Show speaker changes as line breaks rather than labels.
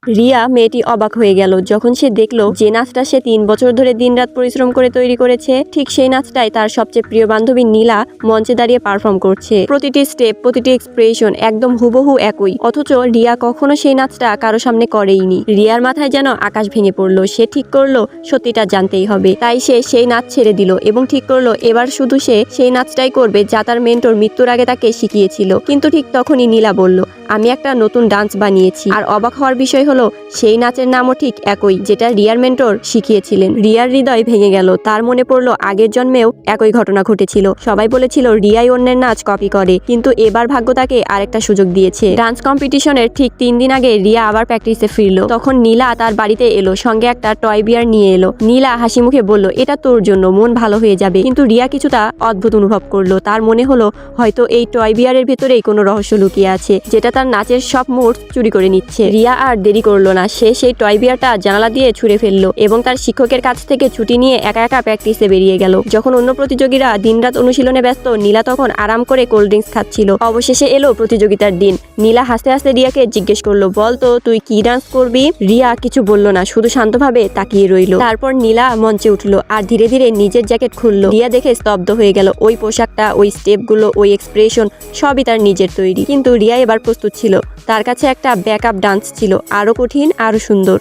রিয়া মেয়েটি অবাক হয়ে গেল যখন সে দেখলো যে নাচটা সে 3 বছর ধরে দিনরাত পরিশ্রম করে তৈরি করেছে, ঠিক সেই নাচটাই তার সবচেয়ে প্রিয় বান্ধবী নীলা মঞ্চে দাঁড়িয়ে পারফর্ম করছে। প্রতিটি স্টেপ, প্রতিটি এক্সপ্রেশন একদম হুবহু একই, অথচ রিয়া কখনো সেই নাচটা কারো সামনে করেইনি। রিয়ার মাথায় যেন আকাশ ভেঙে পড়লো। সে ঠিক করলো সত্যিটা জানতেই হবে, তাই সে সেই নাচ ছেড়ে দিল এবং ঠিক করলো এবার শুধু সে সেই নাচটাই করবে যা তার মেন্টর মৃত্যুর আগে তাকে শিখিয়েছিল। কিন্তু ঠিক তখনই নীলা বলল, আমি একটা নতুন ডান্স বানিয়েছি। আর অবাক হওয়ার বিষয় হলো সেই নাচের নামও ঠিক একই, যেটা রিয়ার মেন্টর শিখিয়েছিলেন। রিয়ার হৃদয় ভেঙে গেল। তার মনে পড়লো আগের জন্মেও একই ঘটনা ঘটেছিল। সবাই বলেছিল রিয়াই অন্যের নাচ কপি করে, কিন্তু এবার ভাগ্য তাকে আরেকটা সুযোগ দিয়েছে। ডান্স কম্পিটিশনের ঠিক 3 দিন আগে রিয়া আবার প্র্যাকটিসে ফিরলো। তখন নীলা তার বাড়িতে এলো, সঙ্গে একটা টয় বিয়ার নিয়ে এলো। নীলা হাসি মুখে বলল, এটা তোর জন্য, মন ভালো হয়ে যাবে। কিন্তু রিয়া কিছুটা অদ্ভুত অনুভব করলো। তার মনে হলো হয়তো এই টয় বিয়ারের ভেতরেই কোনো রহস্য লুকিয়ে আছে, যেটা তার নাচের সব মুড চুরি করে নিচ্ছে। রিয়া আর দেরি করলো না, সে সেই টয় বিয়ারটা জানালা দিয়ে ছুঁড়ে ফেললো এবং তার শিক্ষকের কাছ থেকে ছুটি নিয়ে একা একা প্র্যাকটিসে বেরিয়ে গেল। যখন অন্য প্রতিযোগীরা দিনরাত অনুশীলনে ব্যস্ত, নীলা তখন আরাম করে কোল্ড ড্রিঙ্কস খাচ্ছিল। অবশেষে এলো প্রতিযোগিতার দিন। নীলা হাসতে হাসতে রিয়াকে জিজ্ঞেস করলো, বল তো তুই কি ডান্স করবি? রিয়া কিছু বলল না, শুধু শান্তভাবে তাকিয়ে রইল। তারপর নীলা মঞ্চে উঠলো আর ধীরে ধীরে নিজের জ্যাকেট খুললো। রিয়া দেখে স্তব্ধ হয়ে গেল। ওই পোশাকটা, ওই স্টেপগুলো, ওই এক্সপ্রেশন সবই তার নিজের তৈরি। কিন্তু রিয়া এবার প্রস্তুত ছিল। তার কাছে একটা ব্যাকআপ ডান্স ছিল, আরো কঠিন, আরো সুন্দর।